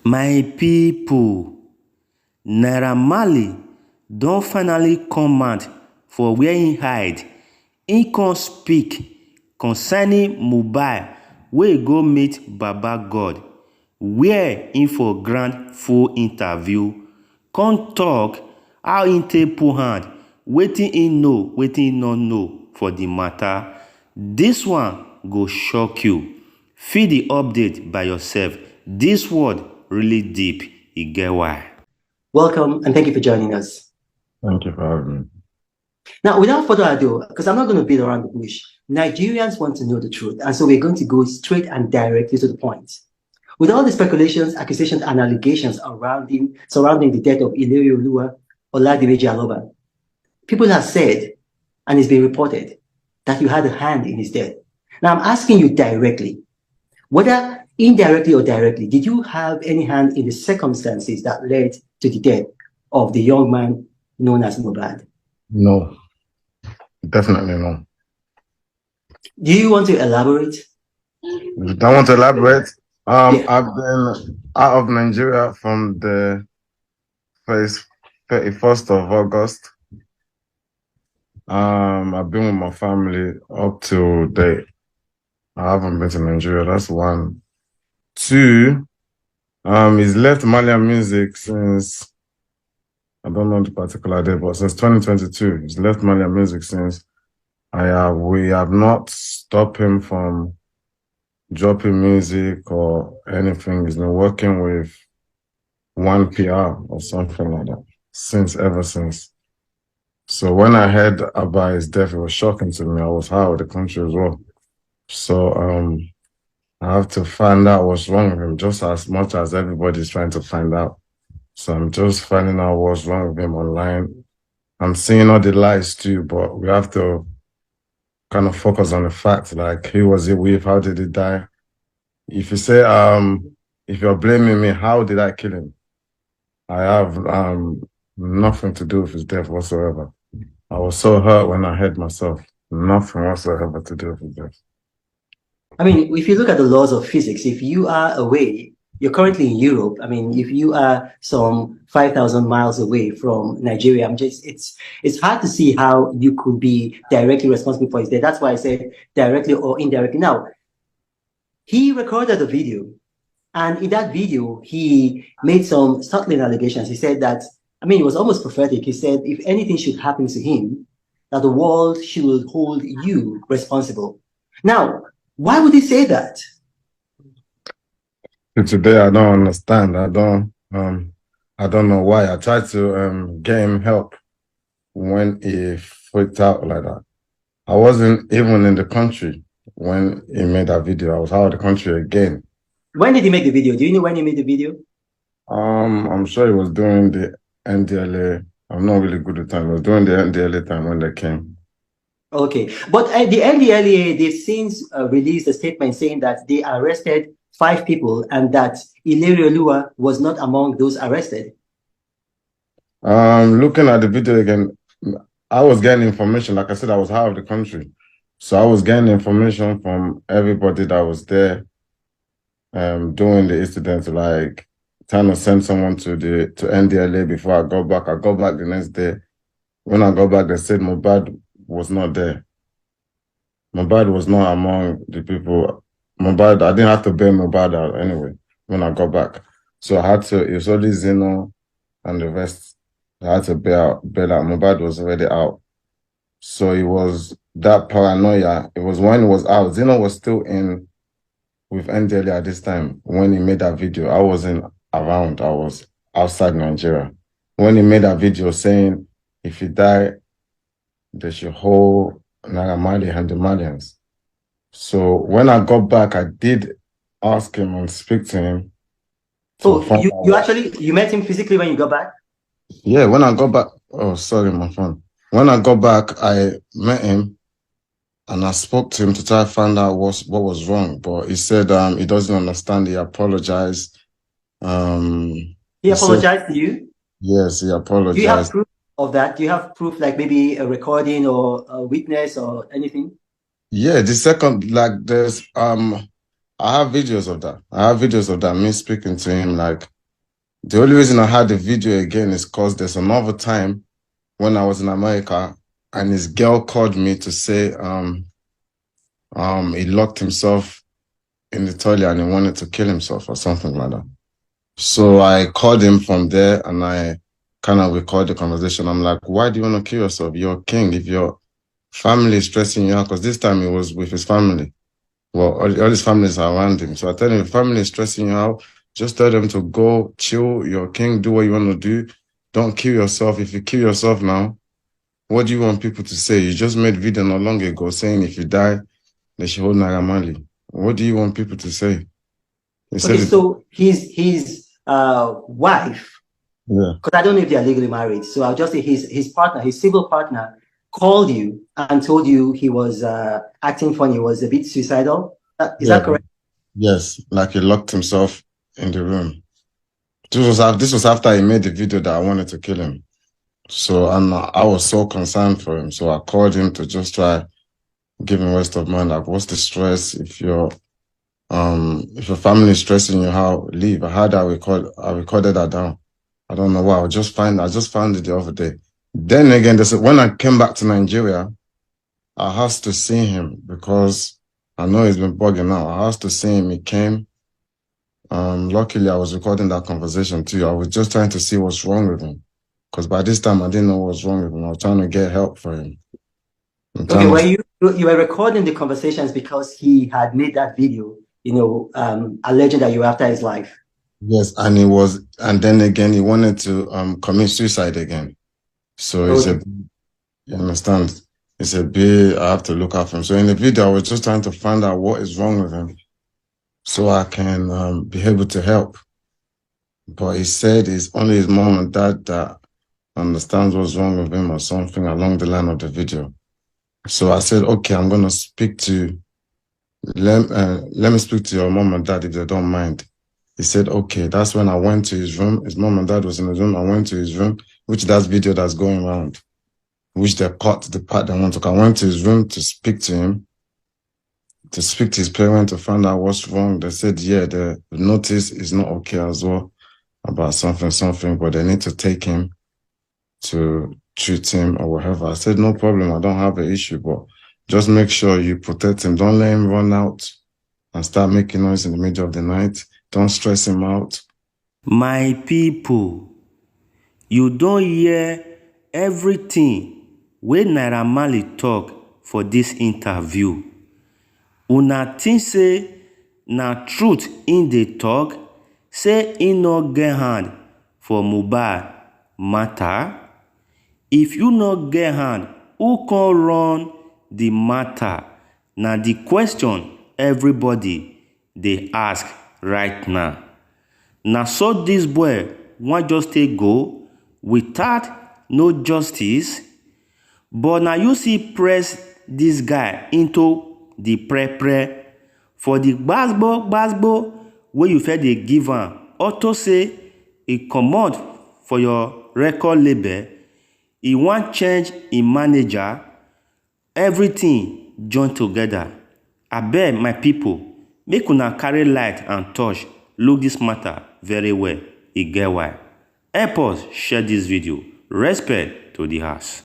My people, Naira Marley don finally come out for where he hide. He come speak concerning Mohbad wey go meet Baba God, where he for grant full interview, come talk how he take put hand, wetin he know, wetin he no know for the matter. This one go shock you. Feel the update by yourself. This word really deep, e get why. Welcome and thank you for joining us. Thank you for having me. Now, without further ado, because I'm not going to beat around the bush, Nigerians want to know the truth, and so we're going to go straight and directly to the point. With all the speculations, accusations, and allegations surrounding the death of Ileri Olua Oladimeji Aloba, people have said, and it's been reported, that you had a hand in his death. Now, I'm asking you directly, whether indirectly or directly, did you have any hand in the circumstances that led to the death of the young man known as Mohbad? No, definitely no. Do you want to elaborate? You don't want to elaborate? Yeah. I've been out of Nigeria from the 31st of August. I've been with my family up to date. I haven't been to Nigeria. That's one. Two, he's left Malian music since, I don't know the particular day, but since 2022. He's left Malian music since. We have not stopped him from dropping music or anything. He's been working with one PR or something like that ever since. So when I heard about his death, it was shocking to me. I was out of the country as well. So I have to find out what's wrong with him just as much as everybody's trying to find out. So I'm just finding out what's wrong with him online. I'm seeing all the lies too, but we have to kind of focus on the fact, like, who was he with? How did he die? If you say, if you're blaming me, how did I kill him? I have nothing to do with his death whatsoever. I was so hurt when I heard myself. Nothing whatsoever to do with his death. I mean, if you look at the laws of physics, if you are away, you're currently in Europe. I mean, if you are some 5,000 miles away from Nigeria, it's hard to see how you could be directly responsible for his death. That's why I said directly or indirectly. Now, he recorded a video, and in that video, he made some startling allegations. He said that, I mean, it was almost prophetic. He said, if anything should happen to him, that the world should hold you responsible. Now, why would he say that? Today, I don't understand. I don't know why. I tried to get him help when he freaked out like that. I wasn't even in the country when he made that video. I was out of the country again. When did he make the video? Do you know when he made the video? I'm sure he was during the NDLA. I'm not really good at time. It was during the NDLA time when they came. Okay, but the NDLA, they've since released a statement saying that they arrested 5 people and that Ileri Olua was not among those arrested. Looking at the video again, I was getting information. Like I said, I was out of the country. So I was getting information from everybody that was there doing the incident, like trying to send someone to NDLA before I got back. I got back the next day. When I got back, they said Mohbad was not there. Mohbad was not among the people. Mohbad, I didn't have to bail Mohbad out anyway when I got back. So I had to, it was only Zino and the rest. I had to bail out. Mohbad was already out. So it was that paranoia. It was when he was out. Zino was still in with NDLA at this time when he made that video. I wasn't around. I was outside Nigeria. When he made that video saying, if he die, they should hold Naira Marley and the Malians. So when I got back, I did ask him and speak to him. So you met him physically when you got back? Yeah, when I got back, oh, sorry, my phone. When I got back, I met him and I spoke to him to try to find out what was wrong. But he said he doesn't understand. He apologized. He apologized to you? Yes, he apologized. Do you have proof of that? Do you have proof, like maybe a recording or a witness or anything? Yeah, the second, like there's I I have videos of that. I have videos of that, me speaking to him. Like, the only reason I had the video again is because there's another time when I was in America and his girl called me to say he locked himself in the toilet and he wanted to kill himself or something like that. So I called him from there and I kind of recorded the conversation. I'm like, why do you want to kill yourself? You're a king. If your family is stressing you out, because this time he was with his family. Well, all his families are around him. So I tell him, if family is stressing you out, just tell them to go chill. You're a king. Do what you want to do. Don't kill yourself. If you kill yourself now, what do you want people to say? You just made video not long ago saying if you die, they should hold Naira Marley. What do you want people to say? He said Okay, so his wife, yeah. because I don't know if they are legally married, so I'll just say his partner, his civil partner, called you and told you he was acting funny, was a bit suicidal. Is that correct? Yes, like he locked himself in the room. This was after he made the video that I wanted to kill him. So I was so concerned for him. So I called him to just try give him rest of mind. Like, what's the stress? If your family is stressing you, how leave? I recorded that down. I don't know why. I just found it the other day. Then again, when I came back to Nigeria, I asked to see him because I know he's been bugging out. I asked to see him. He came. Luckily, I was recording that conversation too. I was just trying to see what's wrong with him. Because by this time, I didn't know what was wrong with him. I was trying to get help for him. Okay, well, you were recording the conversations because he had made that video, alleging that you were after his life. Yes, and then again, he wanted to commit suicide again. So you understand? It's a bit, I have to look out for him. So in the video, I was just trying to find out what is wrong with him so I can be able to help. But he said it's only his mom and dad that understands what's wrong with him or something along the line of the video. So I said, okay, I'm going to speak to, let me speak to your mom and dad if they don't mind. He said, okay. That's when I went to his room. His mom and dad was in his room. I went to his room, which that's video that's going around, which they cut the part they want to. I went to his room to speak to him, to speak to his parents to find out what's wrong. They said, yeah, the notice is not okay as well about something, but they need to take him to treat him or whatever. I said, no problem. I don't have an issue, but just make sure you protect him. Don't let him run out and start making noise in the middle of the night. Don't stress him out. My people, you don't hear everything wey Naira Marley talk for this interview. Una think say na truth in dey talk, say e no get hand for Mohbad matter? If you no get hand, who can run the matter? Na the question everybody dey ask right now. Na so this boy wan just take go without no justice? But na you see press this guy into the pre for the gbasgbo wey you first dey give am, unto say e comot for your record label, e wan change im manager, everything join together. Abeg my people, make una carry light and touch look this matter very well. E get why. Help us share this video. Respect to the house.